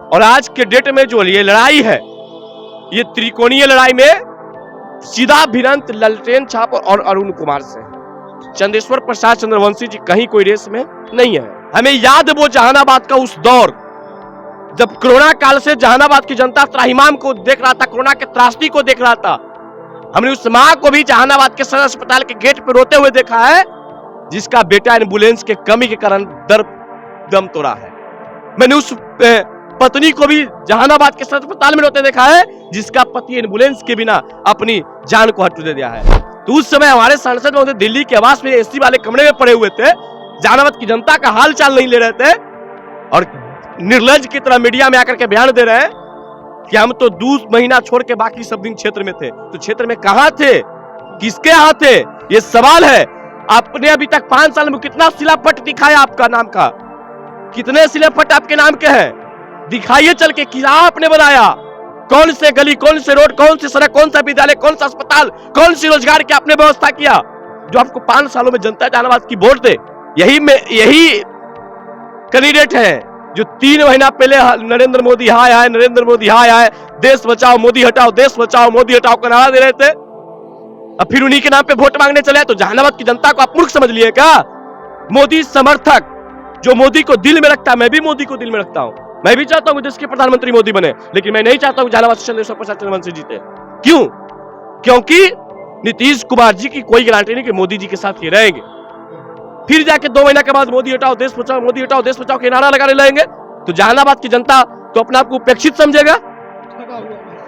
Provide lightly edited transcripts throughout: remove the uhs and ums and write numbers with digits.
और आज के डेट में जो ये लड़ाई है, ये त्रिकोणीय लड़ाई में सीधा भिड़ंत ललटेन छाप और अरुण कुमार से है। चंदेश्वर प्रसाद चंद्रवंशी जी कहीं कोई रेस में नहीं है। हमें याद है वो जहानाबाद का उस दौर, जब कोरोना काल से जहानाबाद की जनता त्राहिमाम को देख रहा था, कोरोना के त्रासदी को देख रहा था। हमने उस मां को भी जहानाबाद के सदर अस्पताल के गेट पर रोते हुए देखा है, जिसका बेटा एम्बुलेंस के कमी के कारण दम तोड़ा है। मैंने उस पत्नी को भी जहानाबाद के सदर अस्पताल में रोते देखा है, जिसका पति एम्बुलेंस के बिना अपनी जान को हट दे दिया है। तो उस समय हमारे सांसद महोदय दिल्ली के आवास में एसी वाले कमरे में पड़े हुए थे, जहानाबाद की जनता का हाल चाल नहीं ले रहे थे, और निर्लज की तरह मीडिया में आकर के बयान दे रहे हैं कि हम तो 2 महीना छोड़ के बाकी सब दिन क्षेत्र में थे। तो क्षेत्र में कहां थे, किसके यहां थे, ये सवाल है। आपने अभी तक 5 साल में कितना शिलापट दिखाया आपका नाम का, कितने शिलापट आपके नाम के हैं, दिखाइए चल के। क्या आपने बनाया, कौन से गली, कौन से रोड, कौन सी सड़क, कौन सा विद्यालय, कौन सा अस्पताल, कौन सी रोजगार की आपने व्यवस्था किया, जो आपको 5 सालों में जनता जहानाबाद की वोट दे। यही कैंडिडेट है जो 3 महीना पहले नरेंद्र मोदी हाय हाय, नरेंद्र मोदी हाय हाय, देश बचाओ मोदी हटाओ, देश बचाओ मोदी हटाओ का नारा दे रहे थे। अब फिर उन्हीं के नाम पे वोट मांगने चले। तो जहानाबाद की जनता को आप मूर्ख समझ लिए क्या? मोदी समर्थक जो मोदी को दिल में रखता है, मैं भी मोदी को दिल में रखता हूं। मैं भी चाहता हूं देश के प्रधानमंत्री मोदी बने, लेकिन मैं नहीं चाहता हूं जहानाबाद से चंद्रशेखर प्रसाद चंद्रवंशी जीते। क्यों? क्योंकि नीतीश कुमार जी की कोई गारंटी नहीं कि मोदी जी के साथ ये रहेंगे। फिर जाके 2 महीना के बाद मोदी हटाओ देश बचाओ, मोदी हटाओ देश बचाओ के नारा लगाने लगेंगे, तो जहानाबाद की जनता तो अपने आप को उपेक्षित समझेगा,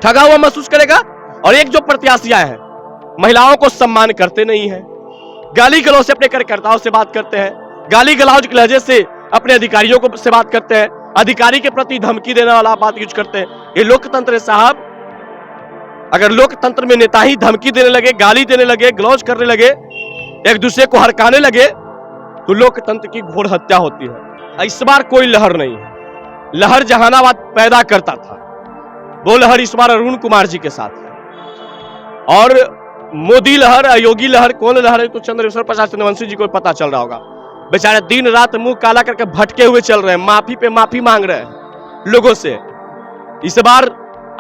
ठगा हुआ महसूस करेगा। और एक जो प्रत्याशी आए हैं, महिलाओं को सम्मान करते नहीं है, गाली गलौज से अपने कार्यकर्ताओं से बात करते हैं, गाली गलौज के लहजे से अपने अधिकारियों को से बात करते हैं, अधिकारी के प्रति धमकी देने वाला बात यूज करते हैं। ये लोकतंत्र है साहब। अगर लोकतंत्र में नेता ही धमकी देने लगे, गाली देने लगे, गलौज करने लगे, एक दूसरे को हड़काने लगे, तो लोकतंत्र की घोर हत्या होती है। इस बार कोई लहर नहीं है। लहर जहानाबाद पैदा करता था, वो लहर इस बार अरुण कुमार जी के साथ है। और मोदी लहर, योगी लहर, कौन लहर है तो चंद्रशेखर प्रसाद चंद्रवंशी जी को पता चल रहा होगा। बेचारे दिन रात मुंह काला करके भटके हुए चल रहे हैं, माफी पे माफी मांग रहे हैं लोगों से। इस बार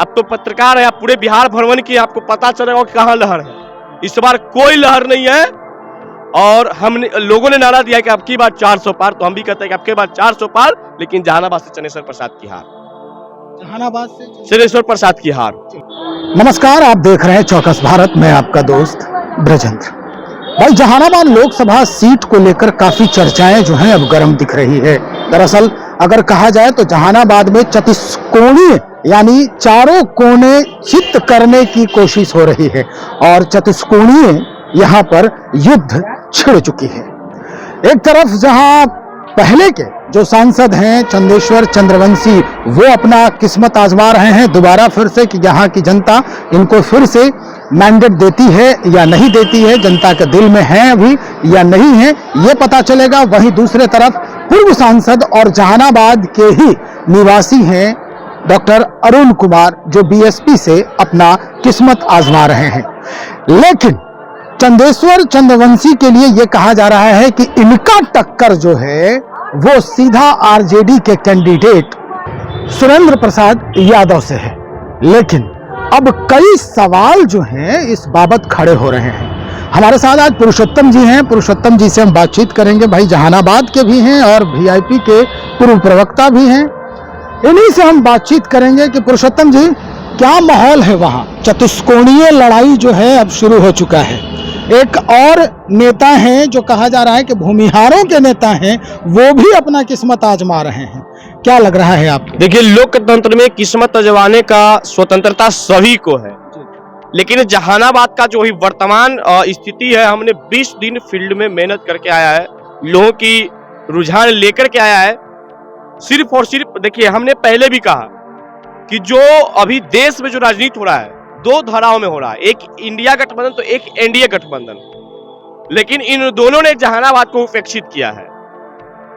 अब तो पत्रकार है, आप पूरे बिहार भ्रमण की, आपको पता चलेगा कि कहां लहर है। इस बार कोई लहर नहीं है। और हमने लोगों ने नारा दिया कि अब की बार 400 पार, तो हम भी कहते हैं कि अब की बार 400 पार, लेकिन जहानाबाद से चंद्रशेखर प्रसाद की हार, जहानाबाद से चंद्रशेखर प्रसाद की हार। नमस्कार, आप देख रहे हैं चौकस भारत, मैं आपका दोस्त ब्रजेंद्र। भाई, जहानाबाद लोकसभा सीट को लेकर काफी चर्चाएं जो हैं अब गर्म दिख रही है। दरअसल अगर कहा जाए तो जहानाबाद में चतुष्कोणीय यानी चारों कोने चित्त करने की कोशिश हो रही है, और चतुष्कोणीय यहाँ पर युद्ध छिड़ चुकी है। एक तरफ जहां पहले के जो सांसद हैं चंदेश्वर चंद्रवंशी, वो अपना किस्मत आजमा रहे हैं दोबारा फिर से कि यहाँ की जनता इनको फिर से मैंडेट देती है या नहीं देती है, जनता के दिल में है अभी या नहीं है, ये पता चलेगा। वहीं दूसरे तरफ पूर्व सांसद और जहानाबाद के ही निवासी हैं डॉक्टर अरुण कुमार, जो बीएसपी से अपना किस्मत आजमा रहे हैं। लेकिन चंदेश्वर चंद्रवंशी के लिए यह कहा जा रहा है कि इनका टक्कर जो है वो सीधा आरजेडी के कैंडिडेट सुरेंद्र प्रसाद यादव से है। लेकिन अब कई सवाल जो हैं इस बाबत खड़े हो रहे हैं। हमारे साथ आज पुरुषोत्तम जी हैं, पुरुषोत्तम जी से हम बातचीत करेंगे। भाई, जहानाबाद के भी हैं और वीआईपी के पूर्व प्रवक्ता भी हैं, इन्हीं से हम बातचीत करेंगे कि पुरुषोत्तम जी, क्या माहौल है वहां? चतुष्कोणीय लड़ाई जो है अब शुरू हो चुका है। एक और नेता हैं जो कहा जा रहा है कि भूमिहारों के नेता हैं, वो भी अपना किस्मत आजमा रहे हैं। क्या लग रहा है आपको? देखिए, लोकतंत्र में किस्मत आजमाने का स्वतंत्रता सभी को है, लेकिन जहानाबाद का जो ही वर्तमान स्थिति है, हमने 20 दिन फील्ड में मेहनत करके आया है, लोगों की रुझान लेकर के आया है। सिर्फ और सिर्फ देखिए, हमने पहले भी कहा कि जो अभी देश में जो राजनीति हो रहा है, 2 धाराओं में हो रहा है, एक इंडिया गठबंधन तो एक एनडीए गठबंधन, लेकिन इन दोनों ने जहानाबाद को उपेक्षित किया है।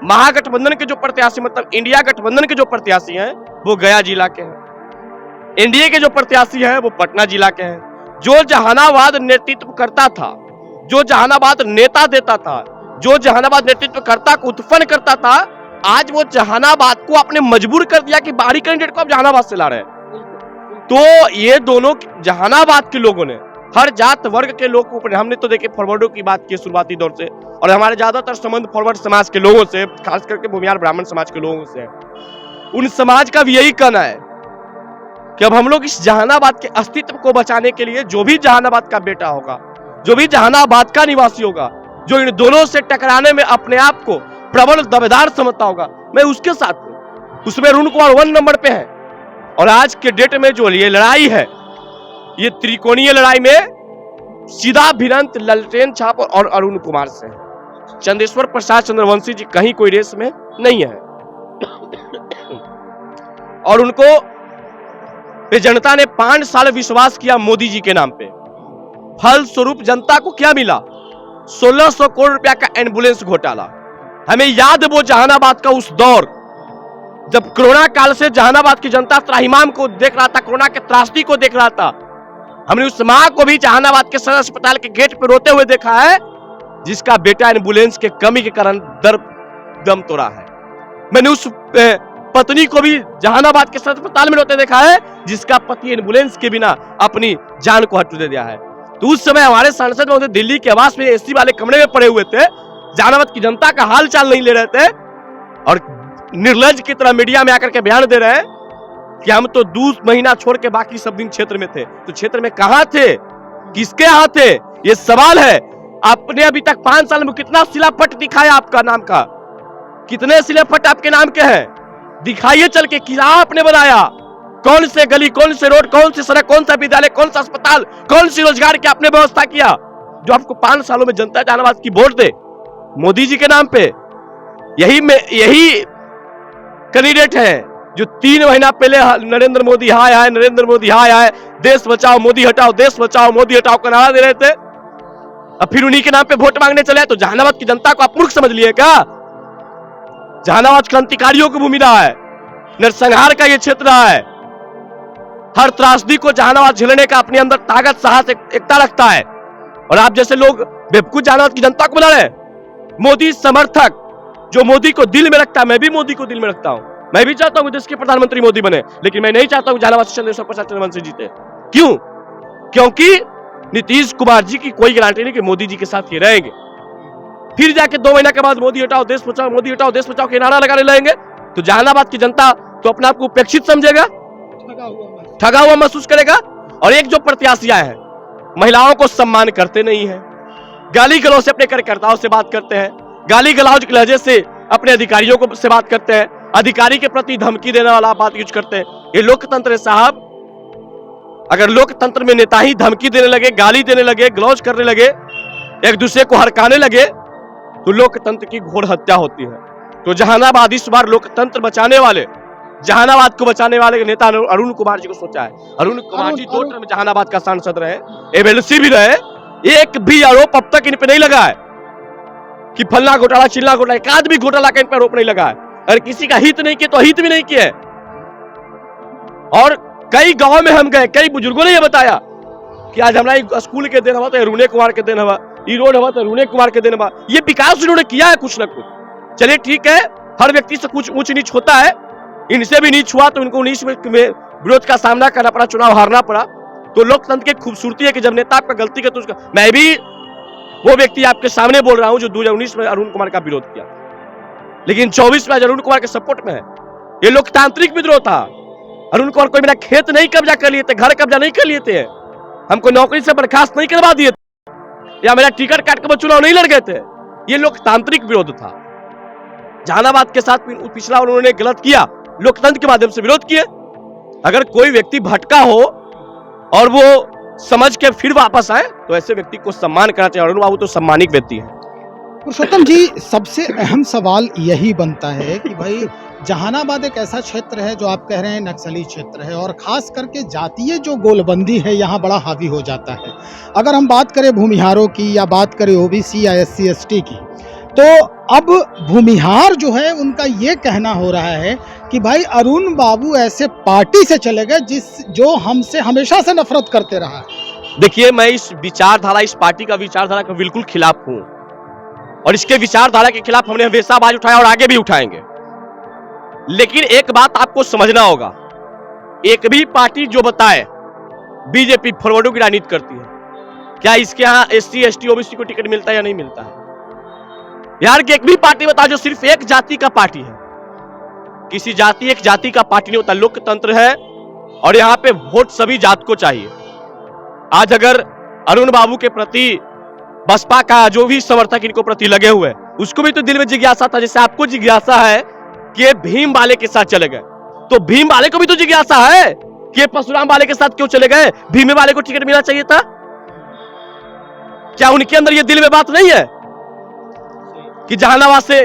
महागठबंधन के जो प्रत्याशी, मतलब इंडिया गठबंधन के जो प्रत्याशी हैं, वो गया जिला के हैं, एनडीए के जो प्रत्याशी हैं वो पटना जिला के हैं। जो जहानाबाद नेतृत्व करता था, जो जहानाबाद नेता देता था, जो जहानाबाद नेतृत्व कर्ता को उत्पन्न करता था, आज वो जहानाबाद को आपने मजबूर कर दिया कि बाहरी कैंडिडेट को आप जहानाबाद से ला रहे हैं। तो ये दोनों जहानाबाद के लोगों ने, हर जात वर्ग के लोग को, हमने तो देखिए फॉरवर्डों की बात की शुरुआती दौर से, और हमारे ज्यादातर संबंध फॉरवर्ड समाज के लोगों से, खास करके भूमिहार ब्राह्मण समाज के लोगों से। उन समाज का भी यही कहना है कि अब हम लोग इस जहानाबाद के अस्तित्व को बचाने के लिए, जो भी जहानाबाद का बेटा होगा, जो भी जहानाबाद का निवासी होगा, जो इन दोनों से टकराने में अपने आप को प्रबल दावेदार समझता होगा, मैं उसके साथ हूं। उसमें अरुण कुमार 1 नंबर पे है। और आज के डेट में जो ये लड़ाई है, ये त्रिकोणीय लड़ाई में सीधा भिड़ंत ललटेन छाप और अरुण कुमार से है। चंदेश्वर प्रसाद चंद्रवंशी जी कहीं कोई रेस में नहीं है। और उनको जनता ने 5 साल विश्वास किया मोदी जी के नाम पे। फलस्वरूप जनता को क्या मिला? 1600 करोड़ रुपया का एम्बुलेंस घोटाला। हमें याद वो जहानाबाद का उस दौर, जब कोरोना काल से जहानाबाद की जनता त्राहिमाम को देख रहा था, कोरोना के त्रासदी को देख रहा था। हमने उस मां को भी जहानाबाद के सदर अस्पताल के गेट पर रोते हुए देखा है, जिसका बेटा एम्बुलेंस के कमी के कारण दम तोड़ा है। मैंने उस पत्नी को भी जहानाबाद के सदर अस्पताल में रोते देखा है, जिसका पति एम्बुलेंस के बिना अपनी जान को हट दे दिया है। तो उस समय हमारे सांसद महोदय दिल्ली के आवास में एसी वाले कमरे में पड़े हुए थे, जहानाबाद की जनता का हाल चाल नहीं ले रहे थे, और निर्लज की तरह मीडिया में आकर के बयान दे रहे हैं कि हम तो 2 महीना छोड़ के बाकी सब दिन क्षेत्र में थे। तो क्षेत्र में कहां थे, किसके यहाँ थे, ये सवाल है। आपने अभी तक 5 साल में कितना शिलापट दिखाया आपका नाम का? कितने शिलापट आपके नाम के हैं? दिखाइए चल के, क्या आपने बनाया? कौन से गली, कौन से रोड, कौन सी सड़क, कौन सा विद्यालय, कौन सा अस्पताल, कौन सी रोजगार की आपने व्यवस्था किया, जो आपको 5 सालों में जनता जहानाबाद की वोट दे मोदी जी के नाम पे? यही कैंडिडेट है जो 3 महीना पहले नरेंद्र मोदी हाय हाय, नरेंद्र मोदी हाय हाय, देश बचाओ मोदी हटाओ, देश बचाओ मोदी हटाओ का नारा दे रहे थे। अब फिर उन्हीं के नाम पे वोट मांगने चले। तो जहानाबाद की जनता को आप मूर्ख समझ लिए क्या? जहानाबाद क्रांतिकारियों की भूमि रहा है, नरसंहार का ये क्षेत्र रहा है। हर त्रासदी को जहानाबाद झेलने का अपने अंदर ताकत, साहस, एकता रखता है। और आप जैसे लोग बेवकूफ जहानाबाद की जनता को बुला रहे हैं। मोदी समर्थक जो मोदी को दिल में रखता है, मैं भी मोदी को दिल में रखता हूं। मैं भी चाहता हूं देश के प्रधानमंत्री मोदी बने, लेकिन मैं नहीं चाहता हूं जहानाबाद से चंद्रशेखर प्रसाद चंद्रवंशी जीते। क्यों? क्योंकि नीतीश कुमार जी की कोई गारंटी नहीं कि मोदी जी के साथ ये रहेंगे। फिर जाके 2 महीना के बाद मोदी हटाओ देश बचाओ, मोदी हटाओ देश बचाओ के नारा लगाने लगेंगे, तो जहानाबाद की जनता तो अपने आप को उपेक्षित समझेगा, ठगा हुआ महसूस करेगा। और एक जो प्रत्याशियां हैं, महिलाओं को सम्मान करते नहीं है, गाली गलौज से अपने कार्यकर्ताओं से बात करते हैं, गाली गलौज के लहजे से अपने अधिकारियों को से बात करते हैं, अधिकारी के प्रति धमकी देने वाला बात यूज करते हैं। ये लोकतंत्र है साहब। अगर लोकतंत्र में नेता ही धमकी देने लगे, गाली देने लगे, गलौज करने लगे, एक दूसरे को हरकाने लगे, तो लोकतंत्र की घोर हत्या होती है। तो जहानाबाद इस बार लोकतंत्र बचाने वाले, जहानाबाद को बचाने वाले नेता अरुण कुमार जी को सोचा है। अरुण कुमार जी 2 टर्म जहानाबाद का सांसद रहे, एमएलसी भी रहे। एक भी आरोप अब तक इन पे नहीं लगा है कि फलना घोटाला, चिल्ला घोटाला, एक आदमी घोटाला का इन पर आरोप नहीं लगा है। अगर किसी का हित नहीं किया तो हित भी नहीं किया। और कई गांव में हम गए, कई बुजुर्गों ने यह बताया कि आज हमारा स्कूल के दिन हुआ तो अरुण कुमार के दिन हुआ, ये रोड हुआ तो अरुण कुमार के दिन हुआ। ये विकास उन्होंने किया है कुछ न कुछ। चलिए ठीक है, हर व्यक्ति से कुछ ऊंच नीच होता है, इनसे भी नीच हुआ तो इनको 19 में विरोध का सामना करना पड़ा, चुनाव हारना पड़ा। तो लोकतंत्र की खूबसूरती है कि जब नेता आपका गलती करता है तो उसका, मैं भी वो व्यक्ति आपके सामने बोल रहा हूं जो 2019 में अरुण कुमार का विरोध किया, लेकिन 24 में आज अरुण कुमार के सपोर्ट में है। ये लोकतांत्रिक विद्रोह था। अरुण कुमार कोई मेरा खेत नहीं कब्जा कर लिए थे, घर कब्जा नहीं कर लिए थे, हमको नौकरी से बर्खास्त नहीं करवा दिए थे, या मेरा टिकट काट के वो चुनाव नहीं लड़ गए थे। ये लोकतांत्रिक विरोध था। जहानाबाद के साथ पिछला उन्होंने गलत किया, लोकतंत्र के माध्यम से विरोध किए। अगर कोई व्यक्ति भटका हो और वो समझ के फिर वापस आए तो ऐसे व्यक्ति को सम्मान करना चाहिए। अरुण बाबू तो सम्मानित व्यक्ति है। पुरुषोत्तम जी, सबसे अहम सवाल यही बनता है कि भाई जहानाबाद एक ऐसा क्षेत्र है जो आप कह रहे हैं नक्सली क्षेत्र है, और खास करके जातीय जो गोलबंदी है यहाँ बड़ा हावी हो जाता है। अगर हम बात करें भूमिहारों की या बात करें ओबीसी या SC ST की, तो अब भूमिहार जो है उनका ये कहना हो रहा है कि भाई अरुण बाबू ऐसे पार्टी से चले गए जो हमसे हमेशा से नफरत करते रहा है। देखिए, मैं इस विचारधारा, इस पार्टी का विचारधारा का बिल्कुल खिलाफ हूं, और इसके विचारधारा के खिलाफ हमने हमेशा आवाज उठाया और आगे भी उठाएंगे। लेकिन एक बात आपको समझना होगा, एक भी पार्टी जो बताए बीजेपी फॉरवर्डों की राजनीति करती है, क्या इसके यहाँ एससी एसटी ओबीसी को टिकट मिलता है या नहीं मिलता है? बिहार की एक भी पार्टी बता जो सिर्फ एक जाति का पार्टी है। किसी जाति एक जाति का पार्टी नहीं होता, लोकतंत्र है और यहाँ पे वोट सभी जात को चाहिए। आज अगर अरुण बाबू के प्रति बसपा का जो भी समर्थक इनको प्रति लगे हुए, उसको भी तो दिल में जिज्ञासा था, जैसे आपको जिज्ञासा है कि भीम वाले के साथ चले गए, तो भीम वाले को भी तो जिज्ञासा है कि परशुराम वाले के साथ क्यों चले गए, भीम वाले को टिकट मिलना चाहिए था। क्या उनके अंदर ये दिल में बात नहीं है कि जहानाबाद से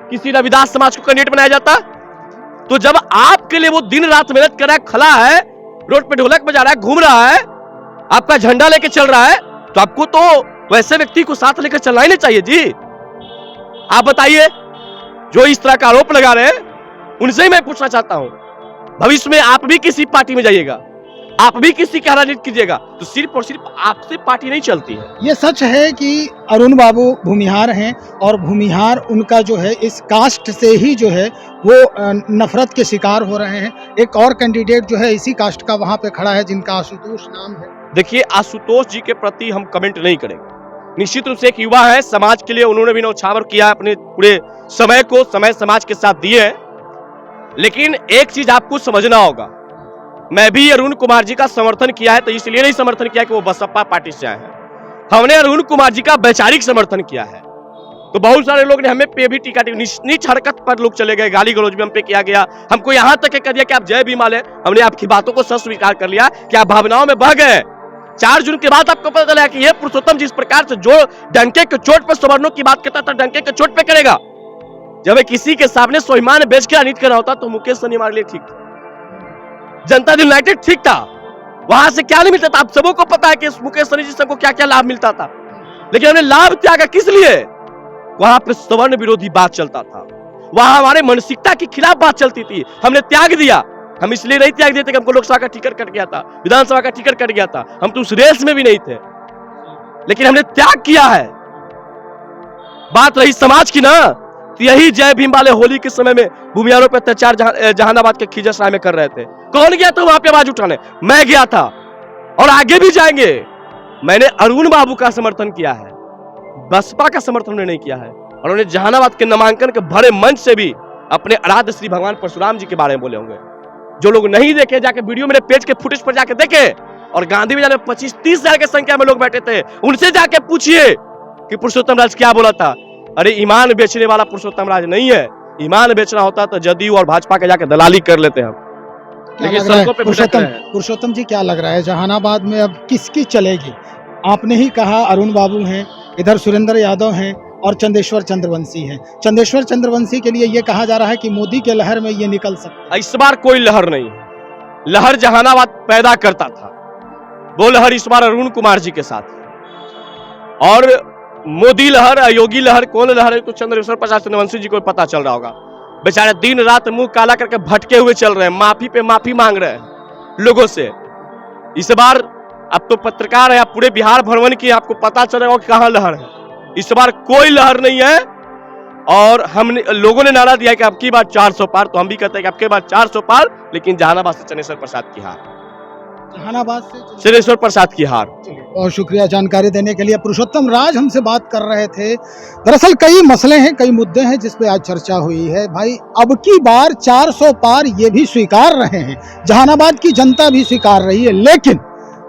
किसी रविदास समाज को कैंडिडेट बनाया जाता? तो जब आपके लिए वो दिन रात मेहनत कर रहा है, खड़ा है, रोड पे ढोलक बजा रहा है, घूम रहा है, आपका झंडा लेके चल रहा है, तो आपको तो वैसे व्यक्ति को साथ लेकर चलना ही नहीं चाहिए जी। आप बताइए, जो इस तरह का आरोप लगा रहे हैं उनसे ही मैं पूछना चाहता हूं, भविष्य में आप भी किसी पार्टी में जाइएगा, आप भी किसी का राजनीति कीजिएगा, तो सिर्फ और सिर्फ आपसे पार्टी नहीं चलती है। ये सच है कि अरुण बाबू भूमिहार हैं और भूमिहार उनका जो है इस कास्ट से ही जो है वो नफरत के शिकार हो रहे हैं। एक और कैंडिडेट जो है इसी कास्ट का वहां पे खड़ा है जिनका आशुतोष नाम है। देखिए, आशुतोष जी के प्रति हम कमेंट नहीं करेंगे। निश्चित रूप से एक युवा है, समाज के लिए उन्होंने भी नौछावर किया, अपने पूरे समय को समाज के साथ दिए हैं। लेकिन एक चीज आपको समझना होगा, मैं भी अरुण कुमार जी का समर्थन किया है, तो इसलिए नहीं समर्थन किया कि वो बसपा पार्टी से आए हैं। हमने अरुण कुमार जी का वैचारिक समर्थन किया है। तो बहुत सारे लोग ने हमें पे भी टीका, नीच हरकत पर लोग चले गए, गाली गलौज भी हम पे किया गया, हमको यहां तक कह दिया कि आप जय भीम वाले। हमने आपकी बातों को सच स्वीकार कर लिया कि आप भावनाओं में बह गए। 4 जून के बाद आपको पता चला कि ये पुरुषोत्तम जिस प्रकार से जो डंके के चोट पर सवर्णों की बात करता था, डंके के चोट पे करेगा। जब किसी के सामने स्वाभिमान बेच के राजनीति करना होता तो मुकेश सहनी हमारे लिए ठीक था, जनता दल यूनाइटेड ठीक था, वहां से क्या नहीं मिलता था। आप सबों को पता है कि मुकेश सहनी जी सबको क्या क्या लाभ मिलता था, लेकिन हमने लाभ त्यागा किस लिए? वहां पर सवर्ण विरोधी बात चलता था, वहां हमारे मानसिकता के खिलाफ बात चलती थी, हमने त्याग दिया। हम इसलिए नहीं त्याग देते कि हमको लोकसभा का टिकट कट गया था, विधानसभा का टिकट कट गया था, हम तो उस रेस में भी नहीं थे, लेकिन हमने त्याग किया है। बात रही समाज की ना, तो यही जय भीम वाले होली के समय में भूमिहारों पर अत्याचार जहानाबाद के खिजरसराय में कर रहे थे। कौन गया था वहां पे आवाज उठाने? मैं गया था और आगे भी जाएंगे। मैंने अरुण बाबू का समर्थन किया है, बसपा का समर्थन नहीं किया है। और उन्होंने जहानाबाद के नामांकन के भरे मंच से भी अपने आराध्य श्री भगवान परशुराम जी के बारे में बोले होंगे। जो लोग नहीं देखे, जाके वीडियो मेरे पेज के फुटेज पर जाके देखे, और गांधी मैदान में 25-30 हजार की संख्या में लोग बैठे थे, उनसे जाके पूछिए कि पुरुषोत्तम राज क्या बोला था। अरे ईमान बेचने वाला पुरुषोत्तम राज नहीं है, ईमान बेचना होता तो जदयू और भाजपा के जाके दलाली कर लेते हम। पुरुषोत्तम जी, क्या लग रहा है जहानाबाद में अब किसकी चलेगी? आपने ही कहा अरुण बाबू हैं, इधर सुरेंद्र यादव हैं और चंदेश्वर चंद्रवंशी हैं। चंदेश्वर चंद्रवंशी के लिए ये कहा जा रहा है कि मोदी के लहर में ये निकल सकता है। इस बार कोई लहर नहीं, लहर जहानाबाद पैदा करता था, वो लहर इस बार अरुण कुमार जी के साथ। और मोदी लहर, योगी लहर, कौन लहर है तो चंद्रशेखर प्रसाद चंद्रवंशी जी को पता चल रहा होगा। बेचारे दिन रात मुंह काला करके भटके हुए चल रहे हैं, माफी पे माफी मांग रहे हैं लोगों से। इस बार अब तो पत्रकार है, आप पूरे बिहार भ्रमण की, आपको पता चल रहा होगा कहां लहर है। इस बार कोई लहर नहीं है। और हमने लोगों ने नारा दिया कि अब की बार 400 पार, तो हम भी कहते हैं कि अब की बार 400 पार, लेकिन जहानाबाद से चंदेश्वर प्रसाद की हार। जहानाबाद से चंदेश्वर प्रसाद की हार। बहुत शुक्रिया जानकारी देने के लिए। पुरुषोत्तम राज हमसे बात कर रहे थे। दरअसल कई मसले हैं, कई मुद्दे हैं जिस पे आज चर्चा हुई है। भाई, अब की बार 400 पार ये भी स्वीकार रहे हैं, जहानाबाद की जनता भी स्वीकार रही है, लेकिन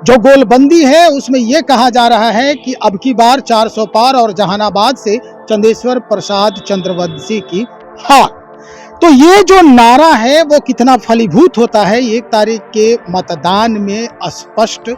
जो गोलबंदी है उसमें यह कहा जा रहा है कि अब की बार 400 पार और जहानाबाद से चंदेश्वर प्रसाद चंद्रवंशी की हार। तो ये जो नारा है वो कितना फलीभूत होता है 1 तारीख के मतदान में स्पष्ट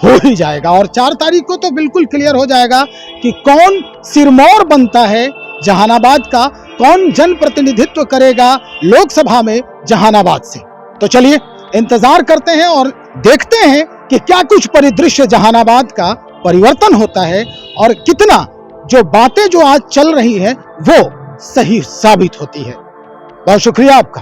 हो ही जाएगा। और 4 तारीख को तो बिल्कुल क्लियर हो जाएगा कि कौन सिरमौर बनता है जहानाबाद का, कौन जनप्रतिनिधित्व करेगा लोकसभा में जहानाबाद से। तो चलिए इंतजार करते हैं और देखते हैं कि क्या कुछ परिदृश्य जहानाबाद का परिवर्तन होता है और कितना जो बातें जो आज चल रही है वो सही साबित होती है। बहुत शुक्रिया आपका।